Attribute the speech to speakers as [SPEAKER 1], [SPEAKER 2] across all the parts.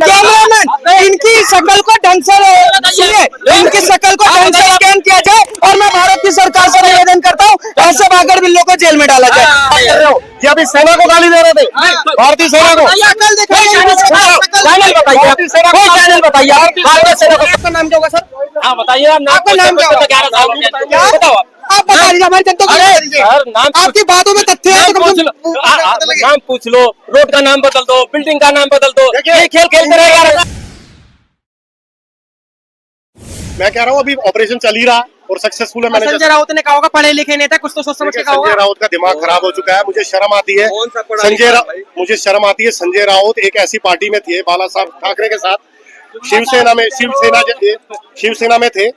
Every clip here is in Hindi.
[SPEAKER 1] कैमरामैन इनकी शक्ल को ढंग से सुनिए, इनकी शक्ल को ढंग से स्कैन किया जाए और मैं भारत की सरकार से निवेदन करता हूँ ऐसे भागड़ बिल्लों को जेल में डाला जाए।
[SPEAKER 2] ये अभी सेना को गाली दे रहे थे, भारतीय सेना को।
[SPEAKER 1] चैनल बताइए आपका नाम क्या होगा सर?
[SPEAKER 3] हाँ बताइए
[SPEAKER 1] आपका नाम क्या होगा?
[SPEAKER 3] बताओ
[SPEAKER 1] आप बता दीजिए हमारी जनता को। आपकी बातों में तथ्य है तो
[SPEAKER 3] नाम पूछ लो, रोड का नाम बदल दो, बिल्डिंग का नाम बदल दो, ये खेल खेलते रहे यार।
[SPEAKER 2] मैं कह रहा हूँ अभी ऑपरेशन चल ही रहा और सक्सेसफुल है। मैंने
[SPEAKER 1] संजय राउत ने कहा होगा पढ़े लिखे नेता, कुछ तो सोच समझ के कहा होगा।
[SPEAKER 2] संजय राउत का दिमाग खराब हो चुका है, मुझे शर्म आती है। मुझे शर्म आती है। संजय राउत एक ऐसी पार्टी में थे बाला साहब ठाकरे के साथ, शिवसेना में थे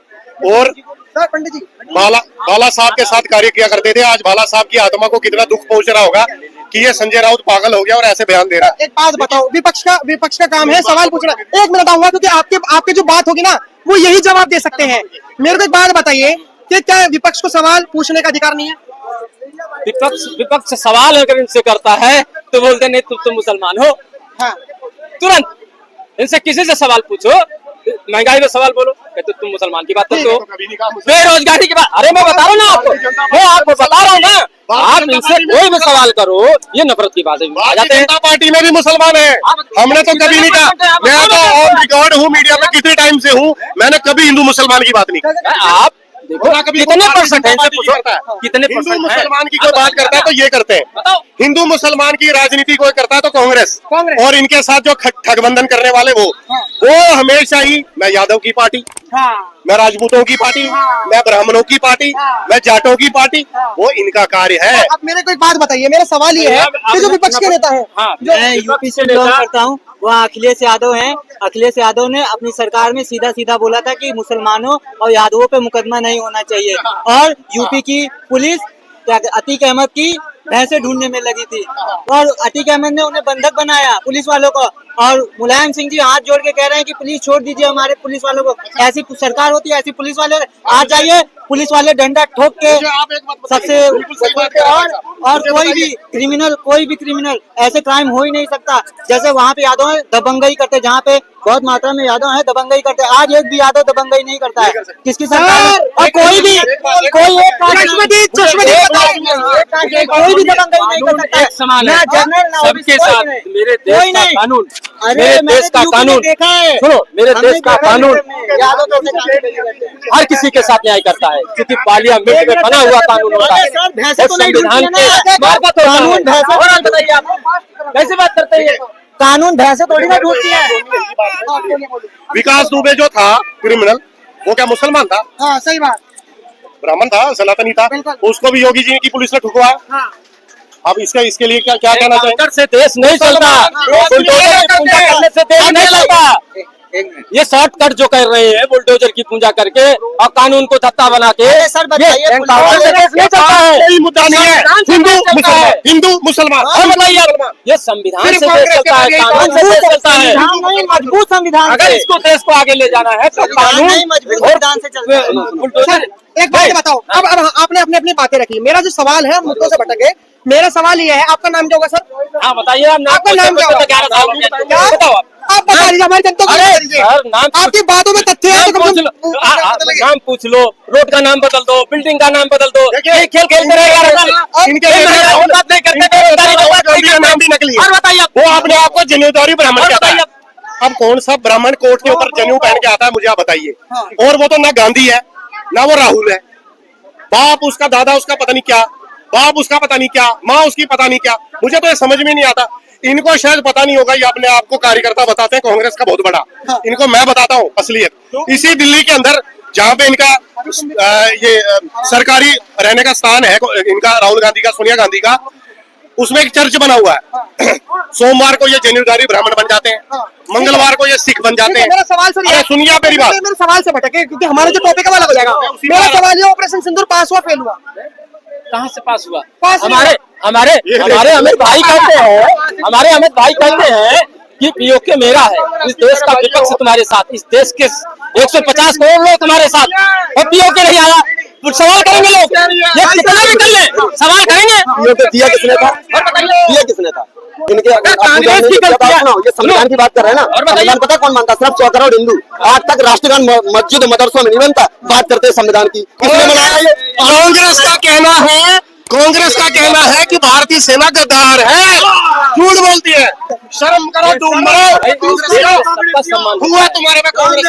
[SPEAKER 2] और
[SPEAKER 1] पंडित जी
[SPEAKER 2] बाला साहब के साथ कार्य किया करते थे। आज बाला साहब की आत्मा को कितना दुख पहुंच रहा होगा कि ये संजय राउत पागल हो गया और ऐसे बयान दे रहा है।
[SPEAKER 1] एक बात बताओ, विपक्ष का काम है सवाल पूछना। एक मिनट आऊंगा क्योंकि आपके जो बात होगी ना वो यही जवाब दे सकते हैं। मेरे को एक बात बताइए कि क्या विपक्ष को सवाल पूछने का अधिकार नहीं है?
[SPEAKER 3] विपक्ष सवाल अगर इनसे करता है तो बोलते नहीं तुम मुसलमान हो।
[SPEAKER 1] हाँ।
[SPEAKER 3] तुरंत इनसे किसी से सवाल पूछो, महंगाई में सवाल बोलो कहते तुम मुसलमान की बात करते हो, बेरोजगारी की बात। अरे मैं बता रहा हूँ ना आपको, मैं आपको बता रहा हूँ ना, आप इनसे कोई भी सवाल करो ये नफरत की बात है।
[SPEAKER 2] जनता पार्टी में भी मुसलमान है, हमने तो कभी नहीं कहा। मैं तो ऑन रिकॉर्ड हूँ, मीडिया पे कितने टाइम से हूँ, मैंने कभी हिंदू मुसलमान की बात नहीं की।
[SPEAKER 3] आप देखो कितने परसेंट है, कितने
[SPEAKER 2] हिंदू मुसलमान की कोई बात करता है तो ये करते हैं, हिंदू मुसलमान की राजनीति कोई करता है तो कांग्रेस और इनके साथ जो ठगबंधन करने वाले वो हमेशा ही, मैं यादव की पार्टी, मैं राजपूतों की पार्टी, मैं ब्राह्मणों की पार्टी, मैं जाटों की पार्टी, वो इनका कार्य है।
[SPEAKER 1] अब मेरे को एक बात बताइए, मेरा सवाल ये है कि जो विपक्ष के नेता है,
[SPEAKER 4] मैं यूपी से बिलोंग करता हूँ, वहाँ अखिलेश यादव हैं। अखिलेश यादव ने अपनी सरकार में सीधा सीधा बोला था कि मुसलमानों और यादवों पे मुकदमा नहीं होना चाहिए और यूपी की पुलिस अतीक अहमद की भैंसे ढूंढने में लगी थी और अतीक अहमद ने उन्हें बंधक बनाया पुलिस वालों को। और मुलायम सिंह जी हाथ जोड़ के कह रहे हैं कि पुलिस छोड़ दीजिए हमारे पुलिस वालों को। ऐसी सरकार होती है, ऐसी पुलिस वाले आ जाइए, पुलिस वाले डंडा ठोक के सबसे और कोई भी क्रिमिनल ऐसे क्राइम हो ही नहीं सकता। जैसे वहाँ पे यादव है दबंगई करते, जहाँ पे बहुत मात्रा में यादव है दबंगई करते, आज एक भी यादव दबंगई नहीं करता है किसकी सरकार। और कोई भी दबंगई नहीं कर सकता है।
[SPEAKER 3] सबके साथ मेरे देश का कानून, मेरे देश का कानून सुनो, मेरे देश का कानून हर किसी के साथ न्याय करता है क्योंकि पार्लियामेंट में बना हुआ कानून होता है। संविधान के कानून बताइए आप कैसे बात करते हैं,
[SPEAKER 1] कानून भैंसे थोड़ी ना ढूंढती है।
[SPEAKER 2] विकास दुबे जो था क्रिमिनल, वो क्या मुसलमान था?
[SPEAKER 1] हाँ सही बात,
[SPEAKER 2] ब्राह्मण था, सनातनी था, उसको भी योगी जी की पुलिस ने ठुकवाया।
[SPEAKER 1] हाँ।
[SPEAKER 2] अब इसके लिए क्या कहना चाहिए?
[SPEAKER 3] से देश नहीं चलता, करने से देश नहीं चलता। ये शॉर्टकट जो कर रहे हैं बुलडोजर की पूजा करके और कानून को धत्ता बना के,
[SPEAKER 1] सर बताइए,
[SPEAKER 2] कोई मुद्दा नहीं है। हिंदू मुसलमान
[SPEAKER 3] ये संविधान से देश चलता है, कानून से देश चलता है।
[SPEAKER 1] मजबूत संविधान,
[SPEAKER 3] अगर इसको देश को आगे ले जाना है तो कानून
[SPEAKER 1] संविधान से चलता है। एक बात बताओ, अब आपने अपनी बातें रखी, मेरा जो सवाल है मुद्दों से भटके। मेरा सवाल ये है, आपका नाम क्या होगा सर?
[SPEAKER 3] हाँ बताइए,
[SPEAKER 1] आपका नाम क्या होगा?
[SPEAKER 3] बताओ
[SPEAKER 1] आप बता दीजिए हमारी जनता को। आपकी बातों में तथ्य है तो
[SPEAKER 3] नाम पूछ लो, रोड का नाम बदल दो, बिल्डिंग का नाम बदल दो, ये खेल खेलते रहे यार।
[SPEAKER 2] वो अपने आप को जनेऊदारी ब्राह्मण कहता है। अब कौन सा ब्राह्मण कोर्ट के ऊपर जनेऊ पहन के आता है, मुझे आप बताइए। और वो तो ना गांधी है ना वो राहुल है, बाप उसका, दादा उसका पता नहीं क्या, बाप उसका पता नहीं क्या, माँ उसकी पता नहीं क्या। मुझे तो ये समझ में नहीं आता। इनको शायद पता नहीं होगा, ये अपने आप को कार्यकर्ता बताते हैं कांग्रेस का बहुत बड़ा। इनको मैं बताता हूँ असलियत। इसी दिल्ली के अंदर जहाँ पे इनका ये सरकारी रहने का स्थान है, इनका राहुल गांधी का, सोनिया गांधी का, उसमें एक चर्च बना हुआ है। सोमवार को ये जनेऊदारी ब्राह्मण बन जाते हैं, मंगलवार को ये सिख बन जाते हैं।
[SPEAKER 1] मेरा सवाल सर,
[SPEAKER 2] सुनिए मेरी बात,
[SPEAKER 1] मेरे सवाल से भटके क्योंकि हमारा जो टॉपिक है वो अलग हो जाएगा। मेरा सवाल ये, ऑपरेशन सिंदूर पास हुआ फेल हुआ?
[SPEAKER 3] कहाँ से पास हुआ?
[SPEAKER 1] पास
[SPEAKER 3] हमारे अमित भाई कहते हैं, हमारे अमित भाई कहते हैं कि पीओके मेरा है, इस देश का विपक्ष तुम्हारे साथ, इस देश के 150 करोड़ लोग तुम्हारे साथ, और पीओके नहीं आया, तो सवाल करेंगे लोग, ये कितना भी कर ले, सवाल करेंगे।
[SPEAKER 5] पीओके दिया किसने था? दिया किसने था? इनके
[SPEAKER 3] कांग्रेस की गलती है।
[SPEAKER 5] ये संविधान की बात कर रहे हैं ना,
[SPEAKER 3] और बताइए।
[SPEAKER 5] संविधान पता कौन मानता? सिर्फ 100 करोड़ हिंदू। आज तक राष्ट्रगान मस्जिद मदरसों में नहीं बनता। बात करते हैं संविधान की, किसने बनाया ये?
[SPEAKER 2] कांग्रेस का कहना है, कांग्रेस का कहना है कि भारतीय सेना गद्दार है, झूठ बोलती है। शर्म करो, तुम मरो। हुआ तुम्हारे में कांग्रेस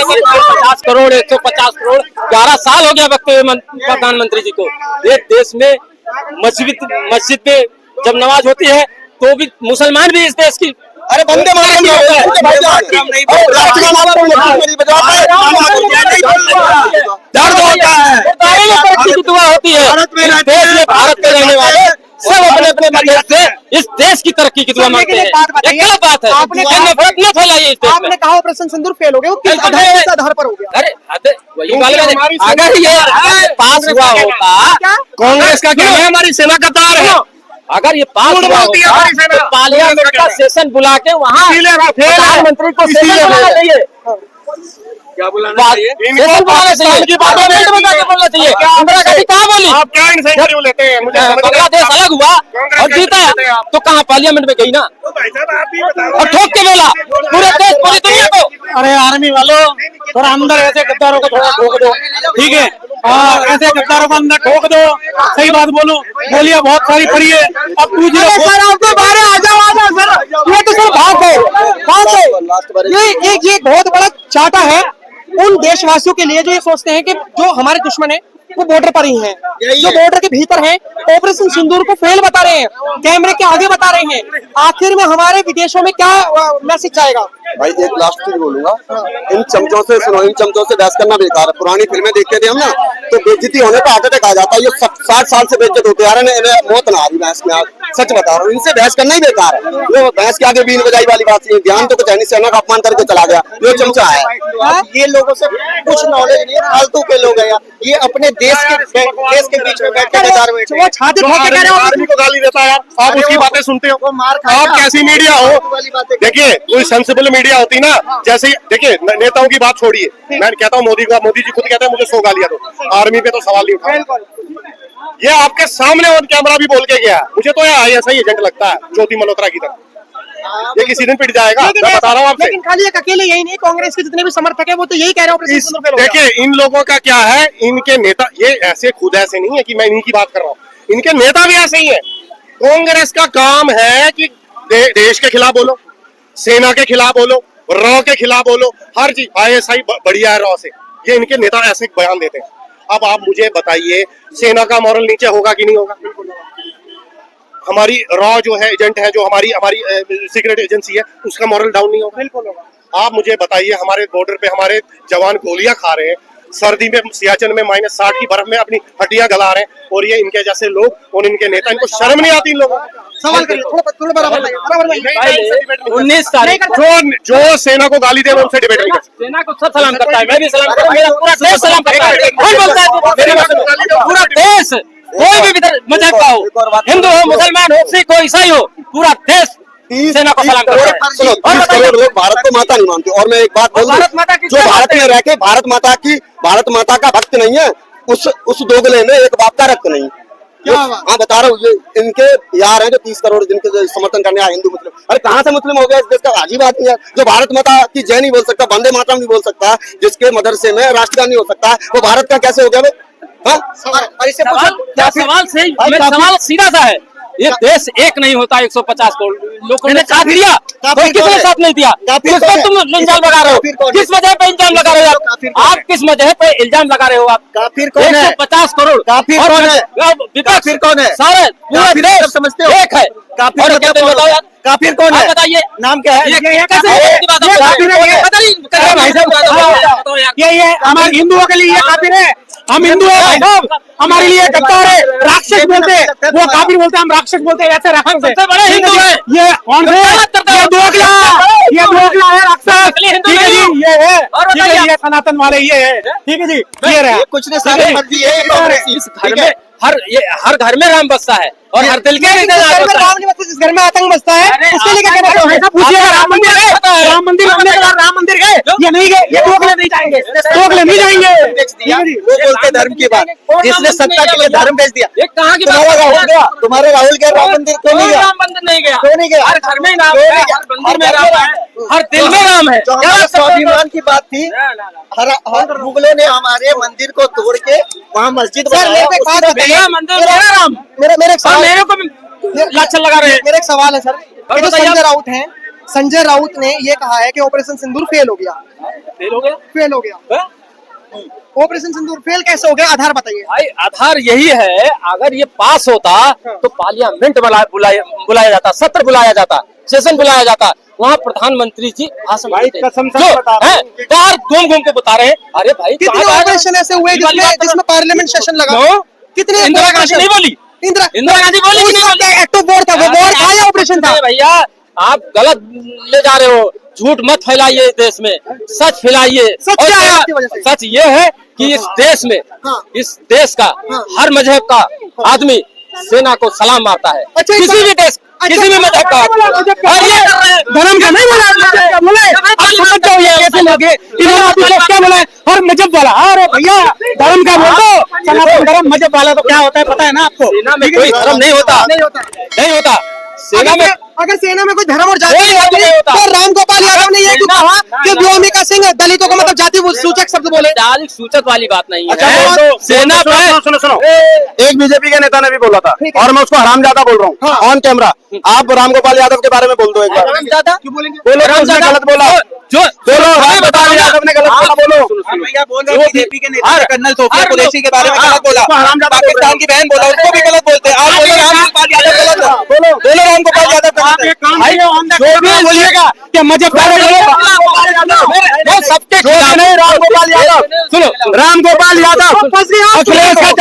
[SPEAKER 3] 50 करोड़ 150 करोड़ 11 साल हो गया वक्त प्रधानमंत्री जी को। ये देश में मस्जिद में जब नमाज होती है तो भी मुसलमान भी इस देश की,
[SPEAKER 5] अरे बंदे मातरम नहीं होता है, राष्ट्रगान आपको नहीं बजाता है, दर्द होता है।
[SPEAKER 3] तरक्की की दुआ होती है। इस देश में भारत में रहने वाले सब अपने अपने मजहब से इस देश की तरक्की की दुआ मांगते हैं। ये क्या बात है?
[SPEAKER 1] आपने
[SPEAKER 3] नफरत न फैलाइए इस देश में।
[SPEAKER 1] आपने कहा ऑपरेशन सिंदूर फेल हो गया, वो किस आधार पर हो गया?
[SPEAKER 3] अरे वही बात है, अगर ये पास हुआ होता,
[SPEAKER 2] कांग्रेस का कहना है हमारी सेना गद्दार है।
[SPEAKER 3] अगर ये पास हुआ होता तो पार्लियामेंट का सेशन बुला के वहाँ प्रधानमंत्री को सेशन बुलाना चाहिए। क्या बुलाना चाहिए? सेशन बुलाना चाहिए, पार्लियामेंट में जाके बोलना चाहिए। इंदिरा गांधी कहाँ बोली?
[SPEAKER 2] आप क्या इनसे इंटरव्यू लेते हैं? मुझे समझ नहीं
[SPEAKER 3] बांग्लादेश
[SPEAKER 2] आता।
[SPEAKER 3] अलग हुआ और जीता तो कहाँ पार्लियामेंट में गई ना,
[SPEAKER 2] भाई साहब आप ही बताओ।
[SPEAKER 3] और ठोक के बोला पूरे देश पूरी दुनिया को।
[SPEAKER 4] अरे आर्मी वालों, थोड़ा अंदर ऐसे गद्दारों को थोड़ा ठोक दो, ठीक है? और ऐसे गद्दारों को अंदर ठोक दो। सही बात बोलो, बोलिए बहुत सारी पड़ी है। अब पूछ लो
[SPEAKER 1] सर, आपको बाहर आ जाओ सर। ये तो सर भाग गए। ये एक बहुत बड़ा चाटा है उन देशवासियों के लिए जो ये सोचते हैं कि जो हमारे दुश्मन है वो बॉर्डर पर ही हैं, जो बॉर्डर के भीतर हैं। ऑपरेशन सिंदूर को फेल बता रहे हैं, कैमरे के आगे बता रहे हैं। आखिर में हमारे विदेशों में क्या मैसेज जाएगा?
[SPEAKER 5] भाई एक लास्ट चीज बोलूंगा, इन चमचों से सुनो, इन चमचों से बहस करना बेकार है। पुरानी फिल्में देखते थे हम ना, तो बेइज्जती होने पर हार्ट अटैक आ जाता है। ये 60 साल से बेइज्जत होते आ रहे हैं, इन्हें मौत ना आ रही बहस में। आज सच बता रहा हूँ, इनसे बहस करना ही बेकार है। वो बहस के आगे बीन बजाई वाली बात नहीं, ध्यान तो कुछ है नहीं, सेना का अपमान करके चला गया, ये चमचा है।
[SPEAKER 6] ये लोगों से कुछ नॉलेज नहीं है, फालतू के लोग हैं। ये अपने देश के बीच में बैठ के गद्दार बैठे हैं।
[SPEAKER 1] वो छाती ठोक के कह रहे हो
[SPEAKER 2] आर्मी को गाली देता है यार, आप उसकी बातें सुनते हो। आप कैसी मीडिया हो? देखिए कोई सेंसिबल मीडिया होती ना, जैसे देखिए नेताओं की बात छोड़िए, मैं कहता हूँ मोदी जी खुद कहते हैं मुझे 100 गालियां दो, आर्मी पे तो सवाल नहीं उठा। ये आपके सामने ऑन कैमरा भी बोल के गया। मुझे तो ये ऐसा ही एजेंट लगता है ज्योति मल्होत्रा की तरह। ये किसी दिन पिट जाएगा, मैं बता रहा हूँ आपसे।
[SPEAKER 1] लेकिन खाली एक अकेले यही नहीं, कांग्रेस के जितने भी समर्थक है वो तो यही कह रहे हैं ऑपरेशन सिंदूर फेल हो गया।
[SPEAKER 2] देखिए इन लोगों का क्या है, इनके नेता ये ऐसे खुद ऐसे नहीं है कि मैं इन्हीं की बात कर रहा हूँ, इनके नेता भी ऐसे ही है। कांग्रेस का काम है कि देश के खिलाफ बोलो, सेना के खिलाफ बोलो, रॉ के खिलाफ बोलो, हर चीज। ISI बढ़िया है रॉ से, ये इनके नेता ऐसे बयान देते हैं। अब आप मुझे बताइए सेना का मॉरल नीचे होगा कि नहीं होगा? हमारी रॉ जो है एजेंट है, जो हमारी सीक्रेट एजेंसी है, उसका मॉरल डाउन नहीं होगा? बिल्कुल होगा। आप मुझे बताइए हमारे बॉर्डर पे हमारे जवान गोलियां खा रहे हैं, सर्दी में सियाचिन में -60 की बर्फ में अपनी हड्डियां गला रहे हैं, और ये इनके जैसे लोग और इनके नेता, इनको शर्म नहीं आती इन लोगों को?
[SPEAKER 1] सवाल करिए, थोड़ा बराबर लाइए, बराबर लाइए।
[SPEAKER 3] 19 तारीख
[SPEAKER 2] जो सेना को गाली दे वो उनसे डिबेट नहीं कर सकते।
[SPEAKER 3] सेना को सब सलाम करता है, मैं भी सलाम करता हूँ, मेरा पूरा देश सलाम करता है। कौन बोलता है मेरी बात सुनो? पूरा देश, कोई भी मजहब का हो, हिंदू हो, मुसलमान हो, सिख हो, ईसाई हो, पूरा देश सेना को सलाम करता है।
[SPEAKER 5] सुनो, 30 करोड़ लोग भारत को माता नहीं मानते। और मैं एक बात बोल
[SPEAKER 3] भारत माता
[SPEAKER 5] दूं,
[SPEAKER 3] की
[SPEAKER 5] जो भारत में रह के भारत माता का भक्त नहीं है, उस दोगले में एक बाप का रक्त नहीं। हाँ बता रहा हूँ, ये इनके यार हैं जो 30 करोड़ जिनके जो समर्थन करने आए हिंदू मुस्लिम। अरे कहाँ से मुस्लिम हो गया इस देश का? अजीब आदमी है जो भारत माता की जय नहीं बोल सकता, वंदे मातरम नहीं बोल सकता, जिसके मदरसे में राष्ट्रगान नहीं हो सकता, वो भारत का कैसे हो गया?
[SPEAKER 3] सवाल सही, सवाल सीधा सा है। ये देश एक नहीं होता 150 करोड़ लोगों ने साथ दिया, कोई किसने साथ नहीं दिया? किस पर तुम इल्जाम लगा रहे हो? किस वजह पे इल्जाम लगा रहे हो आप किस वजह पे इल्जाम लगा रहे हो आप?
[SPEAKER 6] काफिर कौन है?
[SPEAKER 3] 150 करोड़
[SPEAKER 6] काफिर कौन है?
[SPEAKER 3] काफिर
[SPEAKER 6] कौन है?
[SPEAKER 3] सारे पूरा देश
[SPEAKER 6] समझते हो?
[SPEAKER 3] एक है।
[SPEAKER 6] काफिर
[SPEAKER 3] और
[SPEAKER 6] मतलब
[SPEAKER 3] कहते बताओ यार,
[SPEAKER 6] काफिर कौन है?
[SPEAKER 3] बताइए
[SPEAKER 6] नाम क्या है?
[SPEAKER 3] ये कैसे की बात आप
[SPEAKER 6] काफिर है ये?
[SPEAKER 3] पता नहीं भाई साहब,
[SPEAKER 4] ये हमारे हिंदुओं के लिए ये काफिर है। हम हिंदू हैं भाई साहब, हमारे लिए गद्दार है, राक्षस बोलते हैं, वो काफिर बोलते हैं, हम राक्षस बोलते हैं। ऐसे राक्षस
[SPEAKER 3] सबसे बड़े हिंदू है
[SPEAKER 4] ये कौन से? ये दोगला है, राक्षस। ठीक है जी, ये है, ठीक है जी, ये सनातन वाले ये है, ठीक है जी, ये रहा।
[SPEAKER 6] कुछ ने सारे मत दिए,
[SPEAKER 3] इस घर में हर घर में राम बसता है और हर दिल के
[SPEAKER 1] जिस घर में राम नहीं बसता, जिस घर में आतंक बसता है, उसके लिए क्या कहना चाहिए?
[SPEAKER 4] पूछिएगा राम मंदिर
[SPEAKER 1] ये नहीं गए, ये दोगले नहीं जाएंगे, दोगले नहीं जाएंगे।
[SPEAKER 6] वो बोलते धर्म की बात, जिसने सत्ता के लिए धर्म बेच दिया।
[SPEAKER 3] ये कहाँ की
[SPEAKER 6] तुम्हारा
[SPEAKER 3] बात
[SPEAKER 6] राहुल गया, तुम्हारे राहुल गया राम मंदिर क्यों नहीं गया?
[SPEAKER 3] राम मंदिर नहीं गया,
[SPEAKER 6] क्यों नहीं गया?
[SPEAKER 3] हर घर में राम है, हर मंदिर में राम है, हर दिल में राम है।
[SPEAKER 6] जो हमारे स्वाभिमान की बात थी, हर मुगलों ने हमारे मंदिर को तोड़ के वहाँ मस्जिद
[SPEAKER 1] सर मेरे
[SPEAKER 6] बनाया।
[SPEAKER 1] को एक बात बताइए,
[SPEAKER 3] मेरा मंदिर मेरा राम,
[SPEAKER 1] मेरा एक
[SPEAKER 3] और
[SPEAKER 1] सवाल,
[SPEAKER 3] मेरे को भी लाछन लगा रहे हैं।
[SPEAKER 1] मेरा एक सवाल है सर, ये जो
[SPEAKER 3] बताइए
[SPEAKER 1] संजय राउत हैं, संजय राउत ने ये कहा है कि ऑपरेशन सिंदूर फेल हो गया,
[SPEAKER 3] फेल हो गया
[SPEAKER 1] फेल हो गया।
[SPEAKER 3] हाँ?
[SPEAKER 1] ऑपरेशन सिंदूर फेल कैसे हो गया, आधार बताइए।
[SPEAKER 3] भाई आधार यही है, अगर ये पास होता तो पार्लियामेंट बुलाया जाता, सत्र बुलाया जाता, सेशन बुलाया जाता, वहाँ प्रधानमंत्री जी भाषण देते। जो हैं, बाहर घूम घूम के बता रहे हैं, अरे भाई
[SPEAKER 1] कितने
[SPEAKER 3] कहाँ
[SPEAKER 1] ऑपरेशन ऐसे हुए जिसमें पार्लियामेंट सेशन लगा,
[SPEAKER 3] क्यों?
[SPEAKER 1] कितने
[SPEAKER 3] इंदिरा गांधी नहीं बोली, इंदिरा गांधी बोली कि नहीं बोली?
[SPEAKER 1] एक्टिव बोर्ड था, वो बोर्ड था या ऑपरेशन था?
[SPEAKER 3] अरे भैया आप गलत ले जा रहे हो, झूठ मत फैलाइए देश में, सच फैलाइए।
[SPEAKER 1] सच
[SPEAKER 3] और
[SPEAKER 1] क्या है
[SPEAKER 3] क्या-
[SPEAKER 1] आपकी वजह से?
[SPEAKER 3] सच ये है कि इस देश में,
[SPEAKER 1] हाँ।
[SPEAKER 3] इस देश का हर मजहब का आदमी सेना को सलाम मारता है,
[SPEAKER 1] अच्छा,
[SPEAKER 3] किसी भी देश, किसी भी मजहब का। और ये कर रहे हैं,
[SPEAKER 1] धर्म का नहीं बोला, मजहब का बोले। आप समझ जाओ ये कैसे लोग हैं। इन्होंने अभी तक क्या बोला है, हर मजहब वाला। अरे भैया धर्म का बोल दो, सनातन धर्म मजहब वाला तो क्या होता है पता है ना आपको?
[SPEAKER 3] सेना में कोई धर्म नहीं होता, नहीं होता सेना में।
[SPEAKER 1] अगर सेना में कोई धर्म और जाति
[SPEAKER 3] कोई धर्म नहीं होता।
[SPEAKER 1] तो रामगोपाल यादव ने ये क्यों
[SPEAKER 3] सेना-
[SPEAKER 1] कहा कि व्योमिका सिंह दलितों को मतलब जाति सूचक शब्द बोले?
[SPEAKER 3] जाति सूचक वाली बात नहीं
[SPEAKER 2] अच्छा,
[SPEAKER 3] है।
[SPEAKER 2] तो
[SPEAKER 3] सेना पे
[SPEAKER 2] सुनो, एक बीजेपी के नेता ने भी बोला था, और मैं उसको हरामजादा बोल रहा हूँ ऑन कैमरा। आप रामगोपाल यादव के बारे में बोल दो एक बार।
[SPEAKER 3] रामजादा
[SPEAKER 1] क्यों बोलेंगे?
[SPEAKER 2] बोलो, उसने गलत बोला।
[SPEAKER 3] जो
[SPEAKER 2] बोलो, रामगोपाल यादव ने गलत बोला, बोलो।
[SPEAKER 4] भैया बोल रहे हैं बीजेपी के नेता ने कर्नल सोफिया कुरैशी के बारे में
[SPEAKER 2] हाँ,
[SPEAKER 4] गलत बोला,
[SPEAKER 2] उसको हरामजादा बोल रहे
[SPEAKER 4] पाकिस्तान
[SPEAKER 2] हैं।
[SPEAKER 4] की बहन बोला, उसको भी गलत बोलते हैं। आप बोलो रामगोपाल यादव गलत है,
[SPEAKER 2] बोलो,
[SPEAKER 4] बोलो रामगोपाल यादव गलत है।
[SPEAKER 1] जो भी बोलिएगा कि मजहब वाले
[SPEAKER 3] वो सबके
[SPEAKER 2] जो
[SPEAKER 3] खिलाफ
[SPEAKER 2] नहीं रामगोपाल यादव,
[SPEAKER 3] सुनो,
[SPEAKER 2] रामगोपाल यादव
[SPEAKER 1] फंस गए आप।
[SPEAKER 2] अखिलेश का